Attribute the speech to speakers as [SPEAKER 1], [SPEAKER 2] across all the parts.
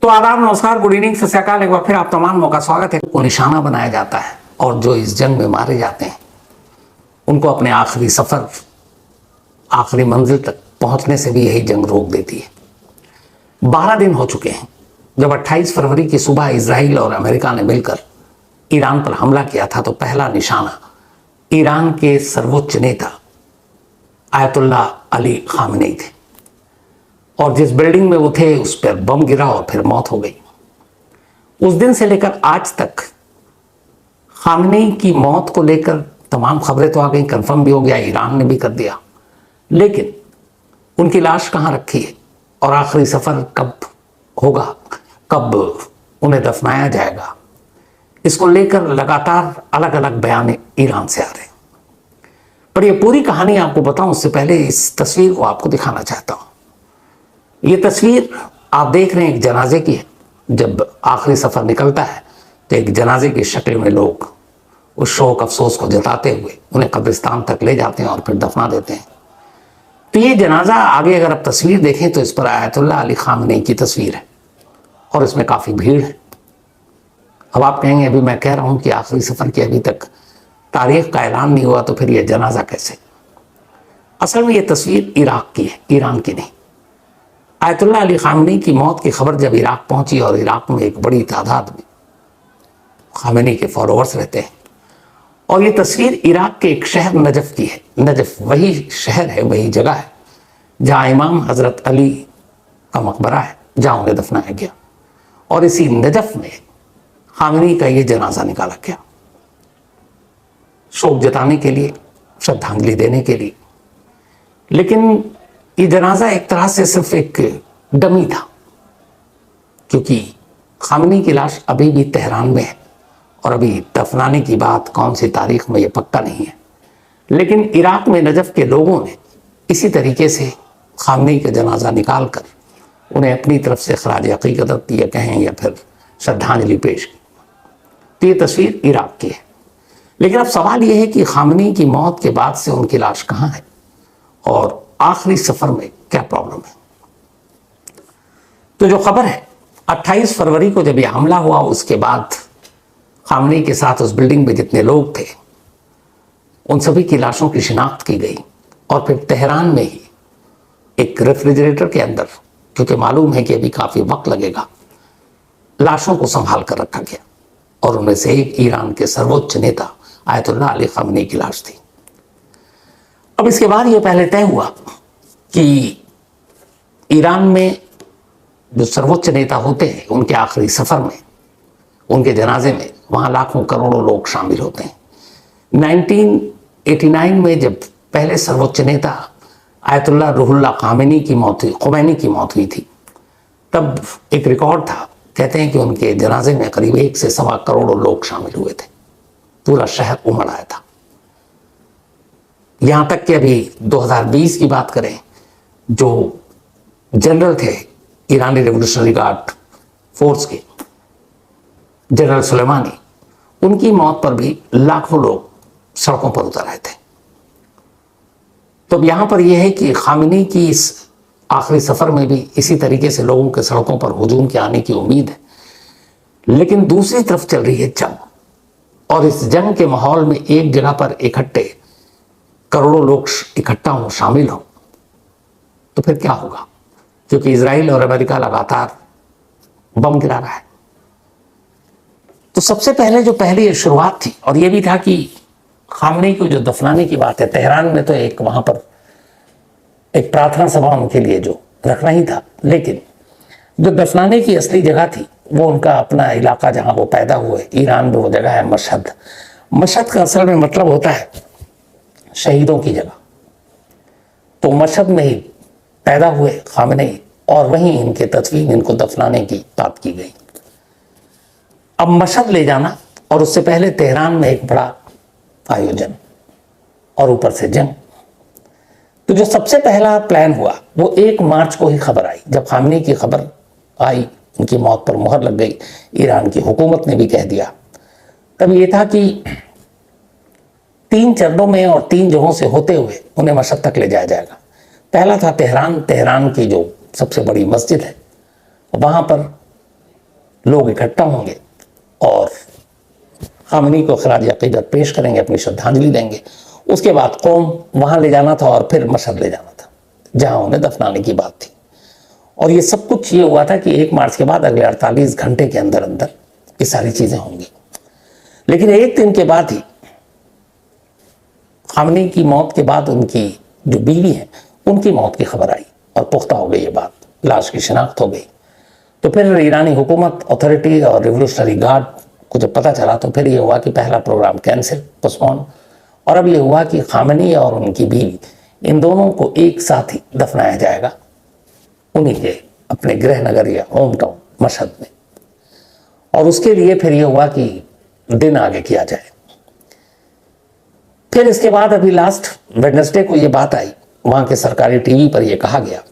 [SPEAKER 1] तो आदाब, नमस्कार, गुड इवनिंग, सत श्री अकाल। एक बार फिर आप तमाम का स्वागत है। को निशाना बनाया जाता है और जो इस जंग में मारे जाते हैं उनको अपने आखिरी सफर, आखिरी मंजिल तक पहुंचने से भी यही जंग रोक देती है। 12 दिन हो चुके हैं जब 28 फरवरी की सुबह इजराइल और अमेरिका ने मिलकर ईरान पर हमला किया था। तो पहला निशाना ईरान के सर्वोच्च नेता आयतुल्लाह अली खामेनी थे और जिस बिल्डिंग में वो थे उस पर बम गिरा और फिर मौत हो गई। उस दिन से लेकर आज तक खामेनी की मौत को लेकर तमाम खबरें तो आ गई, कंफर्म भी हो गया, ईरान ने भी कर दिया, लेकिन उनकी लाश कहाँ रखी है और आखिरी सफर कब होगा, कब उन्हें दफनाया जाएगा, इसको लेकर लगातार अलग अलग बयान ईरान से आ रहे हैं। पर यह पूरी कहानी आपको बताऊं उससे पहले इस तस्वीर को आपको दिखाना चाहता हूं। ये तस्वीर आप देख रहे हैं एक जनाजे की है। जब आखिरी सफर निकलता है तो एक जनाजे की शक्ल में लोग उस शोक अफसोस को जताते हुए उन्हें कब्रिस्तान तक ले जाते हैं और फिर दफना देते हैं। तो ये जनाजा आगे अगर आप तस्वीर देखें तो इस पर आयतुल्लाह अली खामेनी की तस्वीर है और इसमें काफ़ी भीड़ है। अब आप कहेंगे अभी मैं कह रहा हूं कि आखिरी सफर की अभी तक तारीख का ऐलान नहीं हुआ, तो फिर यह जनाजा कैसे? असल में यह तस्वीर इराक की है, ईरान की नहीं। आयतुल्लाह अली खामेनी की मौत की खबर जब इराक पहुंची और इराक में एक बड़ी तादाद में खामेनी के फॉलोअर्स रहते हैं, और ये तस्वीर इराक के एक शहर नजफ की है। नजफ वही शहर है, वही जगह है जहां इमाम हजरत अली का मकबरा है, जहां उन्हें दफनाया गया। और इसी नजफ में खामेनी का ये जनाजा निकाला गया, शोक जताने के लिए, श्रद्धांजलि देने के लिए। लेकिन ये जनाजा एक तरह से सिर्फ एक डमी था, क्योंकि खामेनी की लाश अभी भी तेहरान में है और अभी दफनाने की बात कौन सी तारीख में ये पक्का नहीं है। लेकिन इराक में नजफ के लोगों ने इसी तरीके से खामेनी का जनाजा निकाल कर उन्हें अपनी तरफ से खराज अकीदत या कहें या फिर श्रद्धांजलि पेश की। तो ये तस्वीर इराक की है। लेकिन अब सवाल यह है कि खामेनी की मौत के बाद से उनकी लाश कहाँ है और आखिरी सफर में क्या प्रॉब्लम है? तो जो खबर है 28 फरवरी को जब यह हमला हुआ, उसके बाद खामेनी के साथ उस बिल्डिंग में जितने लोग थे उन सभी की लाशों की शिनाख्त की गई और फिर तेहरान में ही एक रेफ्रिजरेटर के अंदर, क्योंकि मालूम है कि अभी काफी वक्त लगेगा, लाशों को संभाल कर रखा गया और उनमें से एक ईरान के सर्वोच्च नेता आयतुल्लाह अली खामेनी की लाश थी। अब इसके बाद यह पहले तय हुआ कि ईरान में जो सर्वोच्च नेता होते हैं उनके आखिरी सफर में, उनके जनाजे में वहां लाखों करोड़ों लोग शामिल होते हैं। 1989 में जब पहले सर्वोच्च नेता आयतुल्लाह रुहुल्लाह खामेनी की मौत हुई, खुमैनी की मौत हुई थी, तब एक रिकॉर्ड था, कहते हैं कि उनके जनाजे में करीब 1 से सवा करोड़ लोग शामिल हुए थे। पूरा शहर उमड़ आया था। यहां तक कि अभी 2020 की बात करें, जो जनरल थे ईरानी रेवोल्यूशनरी गार्ड फोर्स के जनरल सुलेमानी, उनकी मौत पर भी लाखों लोग सड़कों पर उतर आए थे। तो अब यहां पर यह है कि खामेनी की इस आखिरी सफर में भी इसी तरीके से लोगों के सड़कों पर हुजूम के आने की उम्मीद है। लेकिन दूसरी तरफ चल रही है जंग, और इस जंग के माहौल में एक जगह पर इकट्ठे करोड़ों लोग इकट्ठा हों, शामिल हों, तो फिर क्या होगा? क्योंकि इजराइल और अमेरिका लगातार बम गिरा रहा है। तो सबसे पहले जो पहली शुरुआत थी, और यह भी था कि खामेनी को जो दफनाने की बात है, तेहरान में तो एक वहां पर एक प्रार्थना सभा उनके लिए जो रखना ही था, लेकिन जो दफनाने की असली जगह थी वो उनका अपना इलाका जहां वो पैदा हुए, ईरान में वो जगह है मशहद। मशहद का असल में मतलब होता है शहीदों की जगह। तो मशहद में ही पैदा हुए खामेनी और वहीं इनके तदफीन, इनको दफनाने की बात की गई। अब मशहद ले जाना और उससे पहले तेहरान में एक बड़ा आयोजन और ऊपर से जंग। तो जो सबसे पहला प्लान हुआ वो 1 मार्च को ही खबर आई। जब खामेनी की खबर आई, उनकी मौत पर मुहर लग गई, ईरान की हुकूमत ने भी कह दिया, तब ये था कि 3 चरणों में और 3 जगहों से होते हुए उन्हें मशहद तक ले जाया जाएगा। पहला था तेहरान। तेहरान की जो सबसे बड़ी मस्जिद है वहाँ पर लोग इकट्ठा होंगे और खामनी को खराज अकीदत पेश करेंगे, अपनी श्रद्धांजलि देंगे। उसके बाद कौम वहां ले जाना था और फिर मशहद ले जाना था जहां उन्हें दफनाने की बात थी। और ये सब कुछ ये हुआ था कि 1 मार्च के बाद अगले 48 घंटे के अंदर अंदर ये सारी चीजें होंगी। लेकिन एक दिन के बाद ही खामनी की मौत के बाद उनकी जो बीवी है उनकी मौत की खबर आई और पुख्ता हो गई ये बात, लाश की शिनाख्त हो गई। तो फिर ईरानी हुकूमत, अथॉरिटी और रिवोल्यूशनरी गार्ड को जब पता चला तो फिर ये हुआ कि पहला प्रोग्राम कैंसिल, पोस्टपोन। और अब ये हुआ कि खामनी और उनकी बीवी इन दोनों को एक साथ ही दफनाया जाएगा उन्हीं के अपने गृह नगर या होम टाउन मशहद में। और उसके लिए फिर ये हुआ कि दिन आगे किया जाए। फिर इसके बाद अभी लास्ट वेडनेसडे को ये बात आई, वहां के सरकारी टीवी पर यह कहा गया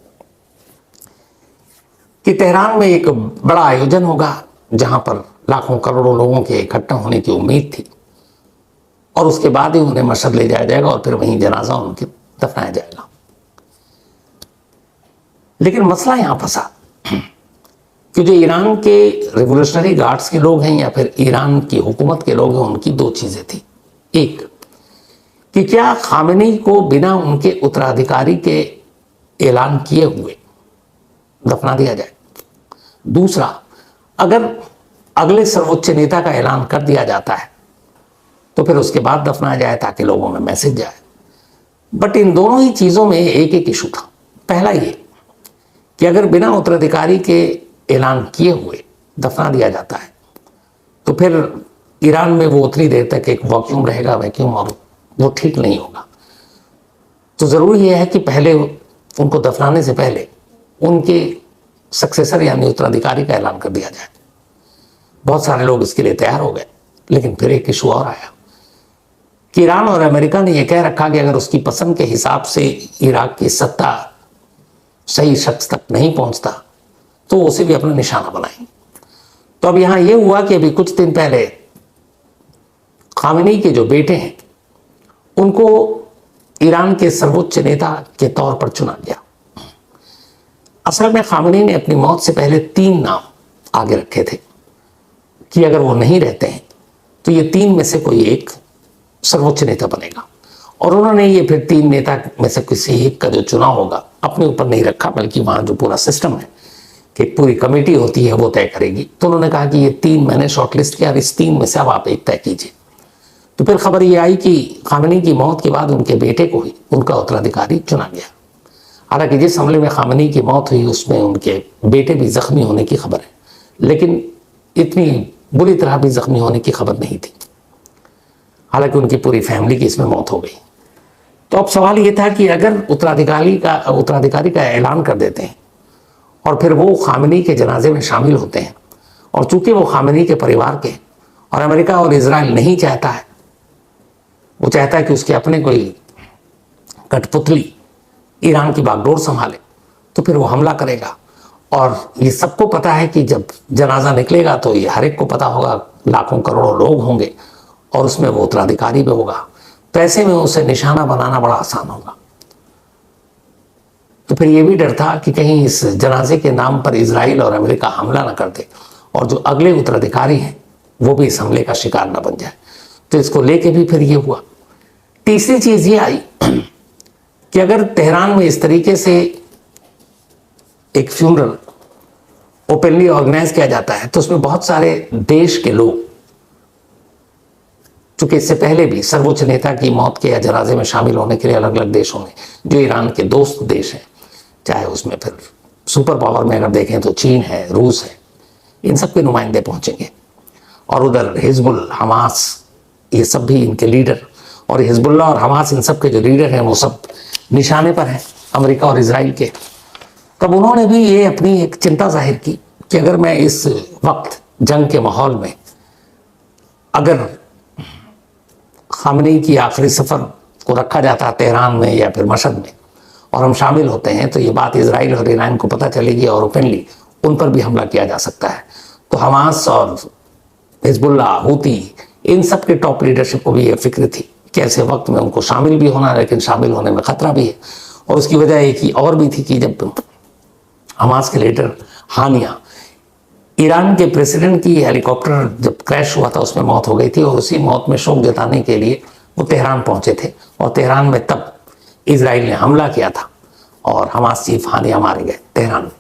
[SPEAKER 1] कि तेहरान में एक बड़ा आयोजन होगा जहां पर लाखों करोड़ों लोगों के इकट्ठा होने की उम्मीद थी और उसके बाद ही उन्हें मशहद ले जाया जाएगा और फिर वहीं जनाजा उनके दफनाया जाएगा। लेकिन मसला यहां फंसा कि जो ईरान के रिवोल्यूशनरी गार्ड्स के लोग हैं या फिर ईरान की हुकूमत के लोग हैं, उनकी दो चीजें थी। एक कि क्या खामेनी को बिना उनके उत्तराधिकारी के ऐलान किए हुए दफना दिया जाए। दूसरा, अगर अगले सर्वोच्च नेता का ऐलान कर दिया जाता है तो फिर उसके बाद दफनाया जाए ताकि लोगों में मैसेज जाए। बट इन दोनों ही चीजों में एक एक इशू था। पहला ये कि अगर बिना उत्तराधिकारी के ऐलान किए हुए दफना दिया जाता है तो फिर ईरान में वो उतनी देर तक एक वैक्यूम रहेगा, वैक्यूम, और वो ठीक नहीं होगा। तो जरूरी यह है कि पहले उनको दफनाने से पहले उनके सक्सेसर यानी उत्तराधिकारी का ऐलान कर दिया जाए। बहुत सारे लोग इसके लिए तैयार हो गए। लेकिन फिर एक इशू और आया कि ईरान और अमेरिका ने यह कह रखा कि अगर उसकी पसंद के हिसाब से इराक की सत्ता सही शख्स तक नहीं पहुंचता तो उसे भी अपना निशाना बनाएंगे। तो अब यहां यह हुआ कि अभी कुछ दिन पहले खामेनी के जो बेटे हैं उनको ईरान के सर्वोच्च नेता के तौर पर चुना गया। असल में खामेनी ने अपनी मौत से पहले 3 नाम आगे रखे थे कि अगर वो नहीं रहते हैं तो ये 3 में से कोई एक सर्वोच्च नेता बनेगा। और उन्होंने ये फिर 3 नेता में से किसी एक का जो चुनाव होगा अपने ऊपर नहीं रखा, बल्कि वहां जो पूरा सिस्टम है कि पूरी कमेटी होती है वो तय करेगी। तो उन्होंने कहा कि ये 3 मैंने शॉर्टलिस्ट किया और इस 3 में से अब आप एक तय कीजिए। तो फिर खबर ये आई कि खामेनी की मौत के बाद उनके बेटे को ही उनका उत्तराधिकारी चुना गया। हालांकि जिस हमले में खामेनी की मौत हुई उसमें उनके बेटे भी जख्मी होने की खबर है, लेकिन इतनी बुरी तरह भी जख्मी होने की खबर नहीं थी। हालांकि उनकी पूरी फैमिली की इसमें मौत हो गई। तो अब सवाल ये था कि अगर उत्तराधिकारी का ऐलान कर देते हैं और फिर वो खामेनी के जनाजे में शामिल होते हैं, और चूंकि वो खामेनी के परिवार के और अमेरिका और इजराइल नहीं चाहता है, वो चाहता है कि उसके अपने कोई कठपुतली ईरान की बागडोर संभाले, तो फिर वो हमला करेगा। और ये सबको पता है कि जब जनाजा निकलेगा तो ये हर एक को पता होगा, लाखों करोड़ों लोग होंगे और उसमें वो उत्तराधिकारी भी होगा। तो ऐसे में उसे निशाना बनाना बड़ा आसान होगा। तो फिर ये भी डर था कि कहीं इस जनाजे के नाम पर इजराइल और अमेरिका हमला ना कर दे और जो अगले उत्तराधिकारी हैं वो भी इस हमले का शिकार न बन जाए। तो इसको लेके भी फिर ये हुआ। तीसरी चीज ये आई कि अगर तेहरान में इस तरीके से एक फ्यूनरल ओपनली ऑर्गेनाइज किया जाता है तो उसमें बहुत सारे देश के लोग, चूंकि इससे पहले भी सर्वोच्च नेता की मौत के या जनाजे में शामिल होने के लिए अलग अलग देशों में जो ईरान के दोस्त देश हैं, चाहे उसमें फिर सुपर पावर में अगर देखें तो चीन है, रूस है, इन सब के नुमाइंदे पहुंचेंगे। और उधर हिजबुल, हमास, ये सब भी इनके लीडर, और हिजबुल्ला और हमास इन सब के जो लीडर हैं वो सब निशाने पर हैं अमेरिका और इजराइल के। तब उन्होंने भी ये अपनी एक चिंता जाहिर की कि अगर मैं इस वक्त जंग के माहौल में अगर खामेनी की आखिरी सफर को रखा जाता तेहरान में या फिर मशहद में और हम शामिल होते हैं तो ये बात इजराइल और ईरान को पता चलेगी और ओपनली उन पर भी हमला किया जा सकता है। तो हमास और हिजबुल्ला, हूती, इन सब के टॉप लीडरशिप को भी ये फिक्र थी कि ऐसे वक्त में उनको शामिल भी होना, लेकिन शामिल होने में खतरा भी है। और उसकी वजह एक ही और भी थी कि जब हमास के लीडर हानिया ईरान के प्रेसिडेंट की हेलीकॉप्टर जब क्रैश हुआ था उसमें मौत हो गई थी, और उसी मौत में शोक जताने के लिए वो तेहरान पहुंचे थे, और तेहरान में तब इजराइल ने हमला किया था और हमास चीफ हानिया मारे गए तेहरान में।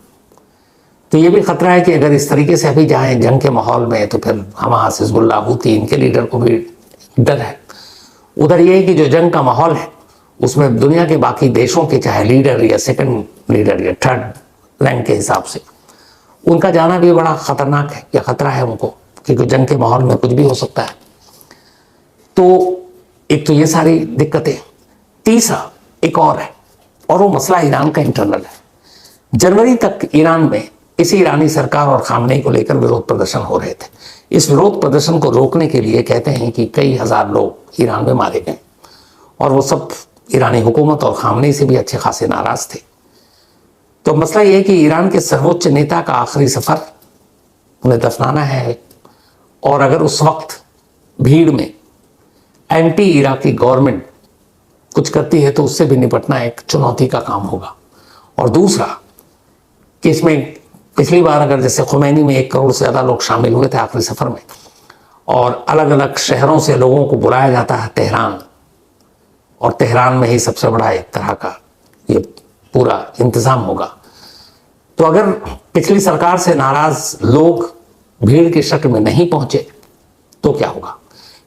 [SPEAKER 1] तो ये भी खतरा है कि अगर इस तरीके से अभी जाए जंग के माहौल में तो फिर हमास, हिजबुल्लाह, हूती, इनके लीडर को भी डर है। उधर ये है कि जो जंग का माहौल है उसमें दुनिया के बाकी देशों के चाहे लीडर या सेकंड लीडर या थर्ड रैंक के हिसाब से उनका जाना भी बड़ा खतरनाक है या खतरा है उनको, क्योंकि जंग के माहौल में कुछ भी हो सकता है। तो एक तो ये सारी दिक्कतें, तीसरा एक और है, और वो मसला ईरान का इंटरनल है। जनवरी तक ईरान में इसी ईरानी सरकार और खामनेई को लेकर विरोध प्रदर्शन हो रहे थे। इस विरोध प्रदर्शन को रोकने के लिए कहते हैं कि कई हजार लोग ईरान में मारे गए, और वो सब ईरानी हुकूमत और खामनेई से भी अच्छे खासे नाराज थे। तो मसला ये है कि ईरान के सर्वोच्च नेता का आखिरी सफर उन्हें दफनाना है, और अगर उस वक्त भीड़ में एंटी इराकी गवर्नमेंट कुछ करती है तो उससे भी निपटना एक चुनौती का काम होगा। और दूसरा कि इसमें पिछली बार अगर जैसे खुमैनी में 1 करोड़ से ज़्यादा लोग शामिल हुए थे आखिरी सफर में, और अलग अलग शहरों से लोगों को बुलाया जाता है तेहरान, और तेहरान में ही सबसे बड़ा एक तरह का ये पूरा इंतजाम होगा। तो अगर पिछली सरकार से नाराज लोग भीड़ की शक्ल में नहीं पहुंचे तो क्या होगा,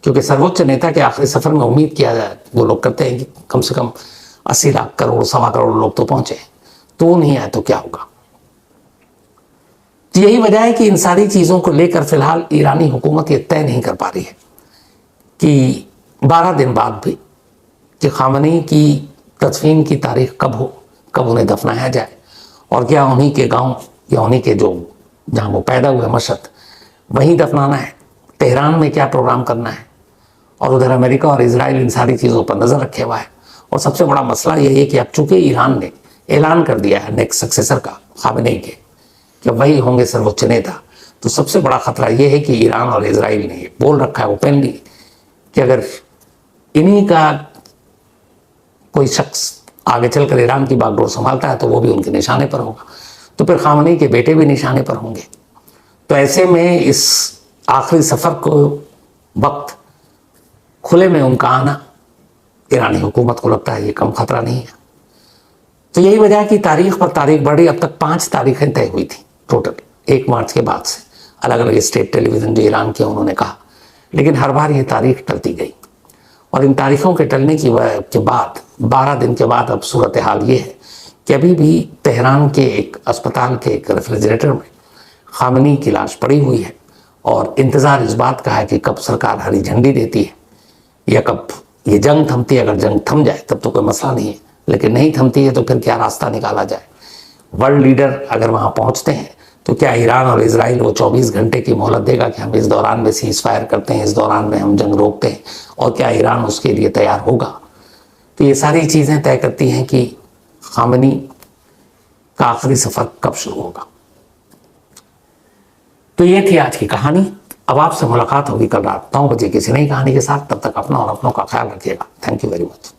[SPEAKER 1] क्योंकि सर्वोच्च नेता के आखिरी सफर में उम्मीद किया जाए, वो लोग करते हैं कि कम से कम 80 लाख करोड़, 1.25 करोड़ लोग तो पहुंचे, तो वो नहीं आए तो क्या होगा। तो यही वजह है कि इन सारी चीजों को लेकर फिलहाल ईरानी हुकूमत ये तय नहीं कर पा रही है कि 12 दिन बाद भी कि खामनेई की तदफीन की तारीख कब हो, कब उन्हें दफनाया जाए, और क्या उन्हीं के गांव या उन्हीं के जो जहां वो पैदा हुए मशहद वहीं दफनाना है, तेहरान में क्या प्रोग्राम करना है। और उधर अमेरिका और इजराइल इन सारी चीज़ों पर नज़र रखे हुआ है। और सबसे बड़ा मसला यही है कि अब चूंकि ईरान ने ऐलान कर दिया है नेक्स्ट सक्सेसर का खामनेई के कि वही होंगे सर्वोच्च नेता, तो सबसे बड़ा खतरा यह है कि ईरान और इजराइल ने बोल रखा है ओपनली कि अगर इन्हीं का कोई शख्स आगे चलकर ईरान की बागडोर संभालता है तो वो भी उनके निशाने पर होगा, तो फिर खामनेई के बेटे भी निशाने पर होंगे। तो ऐसे में इस आखिरी सफर को वक्त खुले में उनका आना ईरानी हुकूमत को लगता है ये कम खतरा नहीं है। तो यही वजह है कि तारीख पर तारीख बढ़ी। अब तक 5 तारीखें तय हुई थी टोटल 1 मार्च के बाद से, अलग अलग स्टेट टेलीविजन जो ईरान के उन्होंने कहा, लेकिन हर बार ये तारीख टलती गई। और इन तारीखों के टलने के बाद 12 दिन के बाद अब सूरत हाल ये है कि अभी भी तेहरान के एक अस्पताल के एक रेफ्रिजरेटर में खामनेई की लाश पड़ी हुई है, और इंतज़ार इस बात का है कि कब सरकार हरी झंडी देती है या कब ये जंग थमती है। अगर जंग थम जाए तब तो कोई मसला नहीं है, लेकिन नहीं थमती है तो फिर क्या रास्ता निकाला जाए। वर्ल्ड लीडर अगर वहाँ पहुँचते हैं तो क्या ईरान और इजराइल वो 24 घंटे की मोहलत देगा कि हम इस दौरान में सीज फायर करते हैं, इस दौरान में हम जंग रोकते हैं, और क्या ईरान उसके लिए तैयार होगा। तो ये सारी चीज़ें तय करती हैं कि खामनेई का आखिरी सफ़र कब शुरू होगा। तो ये थी आज की कहानी। अब आपसे मुलाकात होगी कल रात 9 बजे किसी नई कहानी के साथ। तब तक अपना और अपनों का ख्याल रखिएगा। Thank you very much.